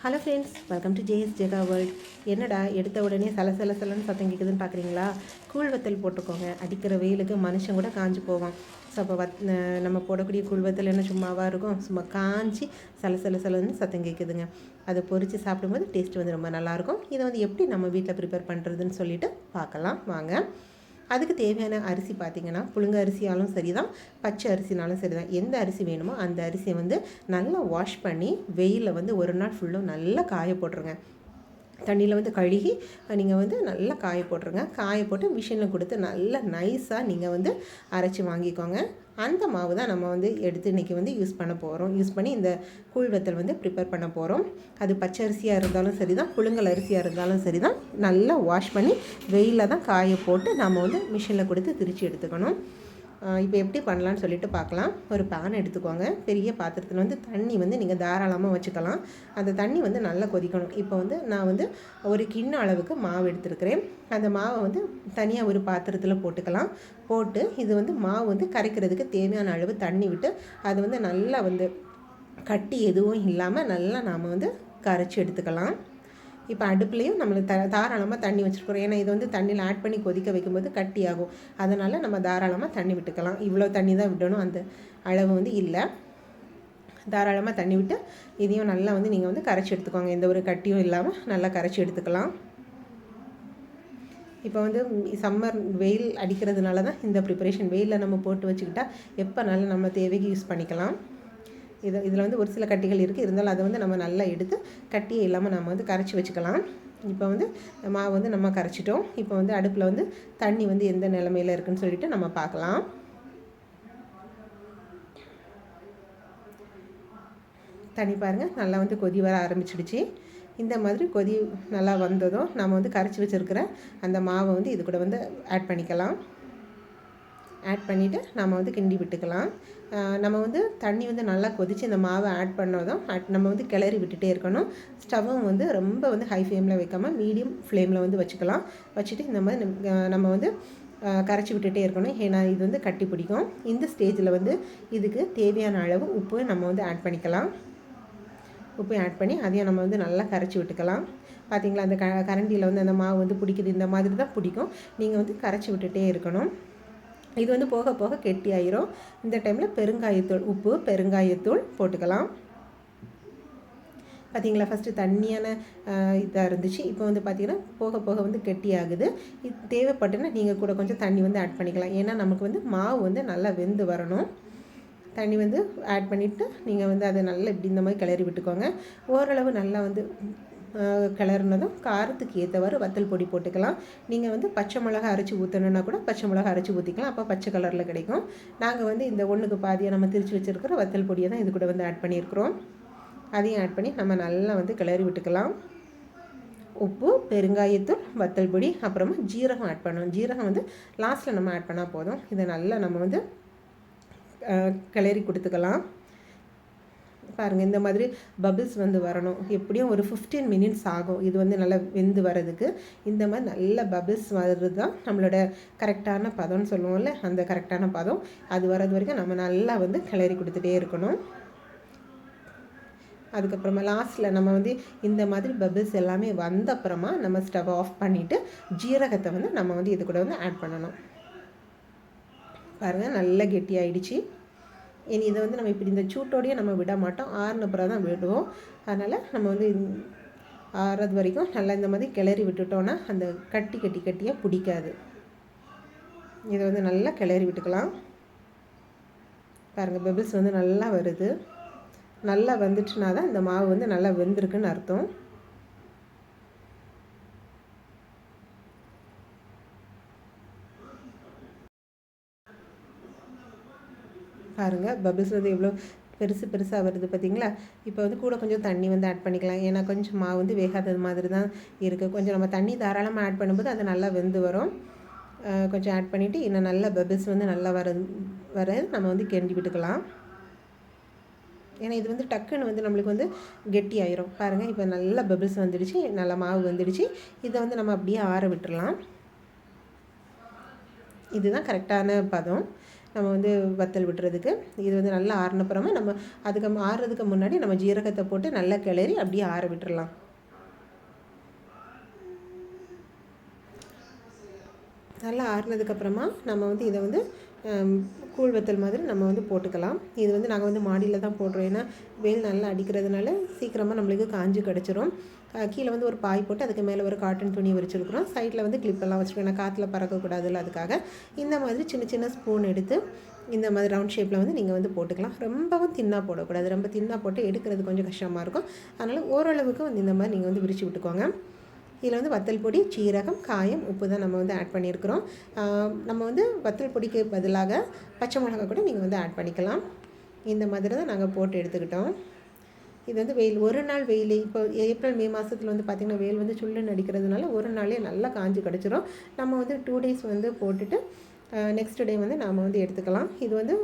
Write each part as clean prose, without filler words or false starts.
Hello friends, welcome to JS Jega world. என்னடா எடுத்த உடனே சலன்னு சத்தம் கேட்குதுன்னு பார்க்குறீங்களா? கூழ் வத்தல் போட்டுக்கோங்க. அடிக்கிற வெயிலுக்கு மனுஷன் கூட காஞ்சி போவான். ஸோ அப்போ நம்ம போடக்கூடிய கூழ் வத்தல் என்ன சும்மாவாக இருக்கும், சும்மா காஞ்சி சலன்னு சத்தம் கேட்குதுங்க. அதை பொரித்து சாப்பிடும்போது டேஸ்ட் வந்து ரொம்ப நல்லாயிருக்கும். இதை வந்து எப்படி நம்ம வீட்டில் ப்ரிப்பேர் பண்ணுறதுன்னு சொல்லிட்டு பார்க்கலாம் வாங்க. அதுக்கு தேவையான அரிசி பார்த்திங்கன்னா, புழுங்க அரிசியாலும் சரி தான், பச்சை அரிசினாலும் சரி தான். எந்த அரிசி வேணுமோ அந்த அரிசியை வந்து நல்லா வாஷ் பண்ணி வெயிலில் வந்து ஒரு நாள் ஃபுல்லும் நல்லா காய போட்டுருங்க. தண்ணியில் வந்து கழுகி நீங்கள் வந்து நல்லா காய போட்டுருங்க. காய போட்டு மிஷினில் கொடுத்து நல்லா நைஸாக நீங்கள் வந்து அரைச்சி வாங்கிக்கோங்க. அந்த மாவு தான் நம்ம வந்து எடுத்து இன்றைக்கி வந்து யூஸ் பண்ணி இந்த கூழ் வத்தல் வந்து ப்ரிப்பேர் பண்ண போகிறோம். அது பச்சை அரிசியாக இருந்தாலும் சரி தான், புழுங்கல் அரிசியாக இருந்தாலும் சரி தான், நல்லா வாஷ் பண்ணி வெயிலில் தான் காய போட்டு நம்ம வந்து மிஷினில் கொடுத்து திரித்து எடுத்துக்கணும். இப்போ எப்படி பண்ணலான்னு சொல்லிட்டு பார்க்கலாம். ஒரு பேன் எடுத்துக்கோங்க. பெரிய பாத்திரத்தில் வந்து தண்ணி வந்து நீங்கள் தாராளமாக வச்சுக்கலாம். அந்த தண்ணி வந்து நல்லா கொதிக்கணும். இப்போ வந்து நான் வந்து ஒரு கிண்ண அளவுக்கு மாவு எடுத்துருக்கிறேன். அந்த மாவை வந்து தனியாக ஒரு பாத்திரத்தில் போட்டுக்கலாம். போட்டு இது வந்து மாவு வந்து கரைக்கிறதுக்கு தேவையான அளவு தண்ணி விட்டு அது வந்து நல்லா வந்து கட்டி எதுவும் இல்லாமல் நல்லா நாம் வந்து கரைச்சி எடுத்துக்கலாம். இப்போ அடுப்புலேயும் நம்மளுக்கு தாராளமாக தண்ணி வச்சுருக்கோம். ஏன்னா இது வந்து தண்ணியில் ஆட் பண்ணி கொதிக்க வைக்கும்போது கட்டி ஆகும். அதனால் நம்ம தாராளமாக தண்ணி விட்டுக்கலாம். இவ்வளோ தண்ணி தான் விடணும், அந்த அளவு வந்து இல்லை. தாராளமாக தண்ணி விட்டு இதையும் நல்லா வந்து நீங்கள் வந்து கரைச்சி எடுத்துக்கோங்க. எந்த ஒரு கட்டியும் இல்லாமல் நல்லா கரைச்சி எடுத்துக்கலாம். இப்போ வந்து சம்மர் வெயில் அடிக்கிறதுனால தான் இந்த ப்ரிப்பரேஷன். வெயிலில் நம்ம போட்டு வச்சுக்கிட்டால் எப்போனாலும் நம்ம தேவைக்கு யூஸ் பண்ணிக்கலாம். இதில் வந்து ஒரு சில கட்டிகள் இருக்குது, இருந்தாலும் அதை வந்து நம்ம நல்லா எடுத்து கட்டியே இல்லாமல் நம்ம வந்து கரைச்சி வச்சுக்கலாம். இப்போ வந்து மாவு வந்து நம்ம கரைச்சிட்டோம். இப்போ வந்து அடுப்பில் வந்து தண்ணி வந்து எந்த நிலமையில் இருக்குதுன்னு சொல்லிட்டு நம்ம பார்க்கலாம். தண்ணி பாருங்கள் நல்லா வந்து கொதி வர ஆரம்பிச்சிடுச்சு. இந்த மாதிரி கொதி நல்லா வந்ததும் நம்ம வந்து கரைச்சி வச்சுருக்கிற அந்த மாவை வந்து இது கூட வந்து ஆட் பண்ணிக்கலாம். ஆட் பண்ணிவிட்டு நம்ம வந்து கிண்டி விட்டுக்கலாம். நம்ம வந்து தண்ணி வந்து நல்லா கொதித்து இந்த மாவை ஆட் பண்ணதும் நம்ம வந்து கிளறி விட்டுட்டே இருக்கணும். ஸ்டவ்வும் வந்து ரொம்ப வந்து ஹை ஃப்ளேமில் வைக்காமல் மீடியம் ஃப்ளேமில் வந்து வச்சுக்கலாம். வச்சுட்டு இந்த மாதிரி நம்ம வந்து கரைச்சி விட்டுட்டே இருக்கணும். ஏன்னா இது வந்து கட்டி பிடிக்கும். இந்த ஸ்டேஜில் வந்து இதுக்கு தேவையான அளவு உப்பு நம்ம வந்து ஆட் பண்ணிக்கலாம். உப்பு ஆட் பண்ணி அதையும் நம்ம வந்து நல்லா கரைச்சி விட்டுக்கலாம். பார்த்திங்களா, அந்த கரண்டியில் வந்து அந்த மாவு வந்து பிடிக்குது, இந்த மாதிரி தான் பிடிக்கும். நீங்கள் வந்து கரைச்சி விட்டுட்டே இருக்கணும். இது வந்து போக போக கெட்டி ஆயிரும். இந்த டைமில் பெருங்காயத்தூள் போட்டுக்கலாம். பார்த்திங்களா, ஃபஸ்ட்டு தண்ணியான இதாக இருந்துச்சு. இப்போ வந்து பார்த்திங்கன்னா போக போக வந்து கெட்டி ஆகுது. இது தேவைப்பட்டுன்னா நீங்கள் கூட கொஞ்சம் தண்ணி வந்து ஆட் பண்ணிக்கலாம். ஏன்னா நமக்கு வந்து மாவு வந்து நல்லா வெந்து வரணும். தண்ணி வந்து ஆட் பண்ணிவிட்டு நீங்கள் வந்து அதை நல்லா இப்படி இந்த மாதிரி கிளறி விட்டுக்கோங்க. ஓரளவு நல்லா வந்து கிளறினதும் காரத்துக்கு ஏற்றவாறு வத்தல் பொடி போட்டுக்கலாம். நீங்கள் வந்து பச்சை மிளகா அரைச்சி ஊற்றணுன்னா கூட பச்சை மிளகா அரைச்சி ஊற்றிக்கலாம். அப்போ பச்சை கலரில் கிடைக்கும். நாங்கள் வந்து இந்த ஒன்றுக்கு பாதியாக நம்ம திரித்து வச்சுருக்கிற வத்தல் பொடியை தான் இது கூட வந்து ஆட் பண்ணியிருக்கிறோம். அதையும் ஆட் பண்ணி நம்ம நல்லா வந்து கிளறி விட்டுக்கலாம். உப்பு, பெருங்காயத்தூள், வத்தல் பொடி, அப்புறமா ஜீரகம் ஆட் பண்ணணும். ஜீரகம் வந்து லாஸ்ட்டில் நம்ம ஆட் பண்ணால் போதும். இதை நல்லா நம்ம வந்து கிளறி கொடுத்துக்கலாம். பாருங்கள், இந்த மாதிரி பபிள்ஸ் வந்து வரணும். எப்படியும் ஒரு 15 மினிட்ஸ் ஆகும் இது வந்து நல்லா வெந்து வரதுக்கு. இந்த மாதிரி நல்ல பபிள்ஸ் வர்றது தான் நம்மளோட கரெக்டான பதம்னு சொல்லுவோம்ல, அந்த கரெக்டான பதம். அது வர்றது வரைக்கும் நம்ம நல்லா வந்து கிளறி கொடுத்துட்டே இருக்கணும். அதுக்கப்புறமா லாஸ்ட்டில் நம்ம வந்து இந்த மாதிரி பபிள்ஸ் எல்லாமே வந்த அப்புறமா நம்ம ஸ்டவ் ஆஃப் பண்ணிவிட்டு ஜீரகத்தை வந்து நம்ம வந்து இது கூட வந்து ஆட் பண்ணணும். பாருங்கள், நல்லா கெட்டி ஆகிடுச்சு. இனி இதை வந்து நம்ம இப்படி இந்த சூட்டோடையே நம்ம விட மாட்டோம், ஆறுன பிறகு தான் விடுவோம். அதனால் நம்ம வந்து ஆறுறது வரைக்கும் நல்லா இந்த மாதிரி கிளறி விட்டுட்டோன்னா அந்த கட்டியாக பிடிக்காது. இதை வந்து நல்லா கிளறி விட்டுக்கலாம். பாருங்கள், பபிள்ஸ் வந்து நல்லா வருது. நல்லா வந்துட்டுனா தான் இந்த மாவு வந்து நல்லா வெந்திருக்குன்னு அர்த்தம். பாருங்கள், பபிள்ஸ் வந்து எவ்வளோ பெருசாக வருது பார்த்திங்களா. இப்போ வந்து கூட கொஞ்சம் தண்ணி வந்து ஆட் பண்ணிக்கலாம். ஏன்னா கொஞ்சம் மாவு வந்து வேகாதது மாதிரி தான் இருக்குது. கொஞ்சம் நம்ம தண்ணி தாராளமாக ஆட் பண்ணும்போது அது நல்லா வெந்து வரும். கொஞ்சம் ஆட் பண்ணிவிட்டு இன்னும் நல்லா பபிள்ஸ் வந்து நல்லா வர நம்ம வந்து கிண்டி விட்டுக்கலாம். ஏன்னா இது வந்து டக்குன்னு வந்து நம்மளுக்கு வந்து கெட்டி ஆயிரும். பாருங்கள், இப்போ நல்லா பபிள்ஸ் வந்துடுச்சு, நல்லா மாவு வந்துடுச்சு. இதை வந்து நம்ம அப்படியே ஆற விட்டுடலாம். இதுதான் கரெக்டான பதம். நம்ம வந்து வத்தல் விட்டுறதுக்கு. இது வந்து நல்லா ஆறினப்புறமா நம்ம அதுக்கு ஆறுறதுக்கு முன்னாடி நம்ம ஜீரகத்தை போட்டு நல்லா கிளறி அப்படியே ஆற விட்டுறலாம். நல்லா ஆறுனதுக்கப்புறமா நம்ம வந்து இதை வந்து கூழ் வத்தல் மாதிரி நம்ம வந்து போட்டுக்கலாம். இது வந்து நாங்கள் வந்து மாடியில் தான் போடுறோம். ஏன்னா வெயில் நல்லா அடிக்கிறதுனால சீக்கிரமாக நம்மளுக்கு காஞ்சி கிடச்சிரும். கீழே வந்து ஒரு பாய் போட்டு அதுக்கு மேலே ஒரு காட்டன் துணி விரிச்சிருக்கிறோம். சைடில் வந்து கிளிப்பெல்லாம் வச்சுருக்கோம். ஏன்னா காற்றுல பறக்கக்கூடாதுல்ல, அதுக்காக இந்த மாதிரி சின்ன சின்ன ஸ்பூன் எடுத்து இந்த மாதிரி ரவுண்ட் ஷேப்பில் வந்து நீங்கள் வந்து போட்டுக்கலாம். ரொம்பவும் தின்னாக போடக்கூடாது. ரொம்ப தின்னாக போட்டு எடுக்கிறது கொஞ்சம் கஷ்டமாக இருக்கும். அதனால் ஓரளவுக்கு வந்து இந்த மாதிரி நீங்கள் வந்து விரித்து விட்டுக்கோங்க. இதில் வந்து வத்தல் பொடி, சீரகம், காயம், உப்பு தான் நம்ம வந்து ஆட் பண்ணியிருக்கிறோம். நம்ம வந்து வத்தல் பொடிக்கு பதிலாக பச்சை மிளகா கூட நீங்கள் வந்து ஆட் பண்ணிக்கலாம். இந்த மாதிரி தான் நாங்கள் போட்டு எடுத்துக்கிட்டோம். இது வந்து வெயில் ஒரு நாள் வெயில், இப்போ ஏப்ரல் மே மாதத்தில் வந்து பார்த்திங்கன்னா வெயில் வந்து சுள்ளுன்னு அடிக்கிறதுனால ஒரு நாளே நல்லா காஞ்சி கிடச்சிரும். நம்ம வந்து 2 டேஸ் வந்து போட்டுட்டு நெக்ஸ்ட் டே வந்து நாம் வந்து எடுத்துக்கலாம். இது வந்து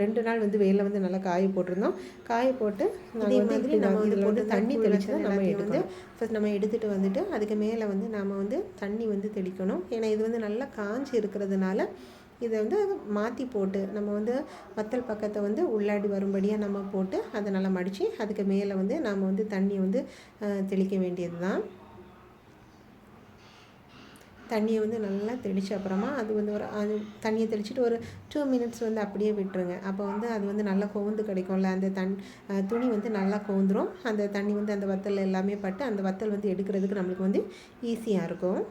2 நாள் வந்து வெயிலில் வந்து நல்லா காய போட்டிருந்தோம். காய போட்டு இதே மாதிரி நம்ம இதில் வந்து தண்ணி தெளித்து தான் நம்ம எடுக்கணும். ஃபஸ்ட் நம்ம எடுத்துகிட்டு வந்துட்டு அதுக்கு மேலே வந்து நாம் வந்து தண்ணி வந்து தெளிக்கணும். ஏன்னா இது வந்து நல்லா காஞ்சி இருக்கிறதுனால இதை வந்து மாற்றி போட்டு நம்ம வந்து வத்தல் பக்கத்தை வந்து உள்ளாடி வரும்படியாக நம்ம போட்டு அதை நல்லா மடித்து அதுக்கு மேலே வந்து நாம் வந்து தண்ணி வந்து தெளிக்க வேண்டியது தான். தண்ணியை வந்து நல்லா தெளித்த அப்புறமா அது வந்து அது தண்ணியை தெளிச்சுட்டு ஒரு 2 மினிட்ஸ் வந்து அப்படியே விட்டுருங்க. அப்போ வந்து அது வந்து நல்லா கோந்து கிடைக்கும்ல, அந்த துணி வந்து நல்லா கோந்துரும். அந்த தண்ணி வந்து அந்த வத்தல் எல்லாமே பட்டு அந்த வத்தல் வந்து எடுக்கிறதுக்கு நம்மளுக்கு வந்து ஈஸியாக இருக்கும்.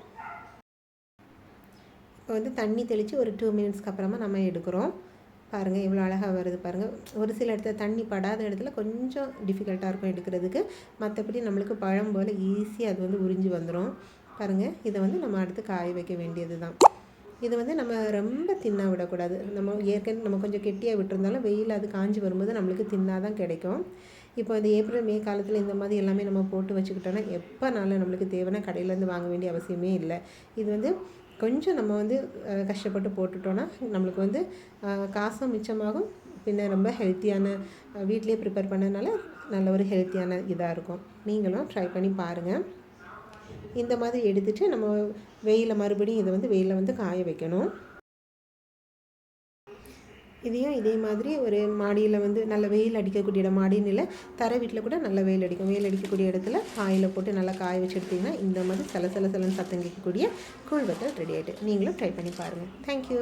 இப்போ வந்து தண்ணி தெளித்து ஒரு 2 மினிட்ஸ்க்கு அப்புறமா நம்ம எடுக்கிறோம். பாருங்கள் எவ்வளோ அழகாக வருது பாருங்கள். ஒரு சில இடத்துல தண்ணி படாத இடத்துல கொஞ்சம் டிஃபிகல்ட்டாக இருக்கும் எடுக்கிறதுக்கு. மற்றபடி நம்மளுக்கு பழம் போல் ஈஸியாக அது வந்து உறிஞ்சி வந்துடும். பாருங்கள், இதை வந்து நம்ம அடுத்து காய வைக்க வேண்டியது தான். இது வந்து நம்ம ரொம்ப தின்னா விடக்கூடாது. நம்ம ஏற்கனவே நம்ம கொஞ்சம் கெட்டியாக விட்டுருந்தாலும் வெயில் அது காஞ்சி வரும்போது நம்மளுக்கு தின்னா தான் கிடைக்கும். இப்போ இந்த ஏப்ரல் மே காலத்தில் இந்த மாதிரி எல்லாமே நம்ம போட்டு வச்சுக்கிட்டோன்னா எப்போனாலும் நம்மளுக்கு தேவைன்னா கடையிலேருந்து வாங்க வேண்டிய அவசியமே இல்லை. இது வந்து கொஞ்சம் நம்ம வந்து கஷ்டப்பட்டு போட்டுட்டோன்னா நம்மளுக்கு வந்து காசும் மிச்சமாகும். பின்ன ரொம்ப ஹெல்த்தியான வீட்டிலே ப்ரிப்பேர் பண்ணதுனால நல்ல ஒரு ஹெல்த்தியான இதாக இருக்கும். நீங்களும் ட்ரை பண்ணி பாருங்கள். இந்த மாதிரி எடுத்துகிட்டு நம்ம வெயிலில் மறுபடியும் இதை வந்து வெயிலில் வந்து காய வைக்கணும். இதையும் இதே மாதிரி ஒரு மாடியில் வந்து நல்ல வெயில் அடிக்கக்கூடிய இடம், மாடின்னு இல்லை தரை வீட்டில் கூட நல்ல வெயில் அடிக்கும். வெயில் அடிக்கக்கூடிய இடத்துல காயில் போட்டு நல்லா காய வச்சு எடுத்திங்கன்னா இந்த மாதிரி சலசலன்னு சத்தம் கேட்கக்கூடிய கூழ் வத்தல் ரெடி ஆகிட்டு. நீங்களும் ட்ரை பண்ணி பாருங்கள். தேங்க்யூ.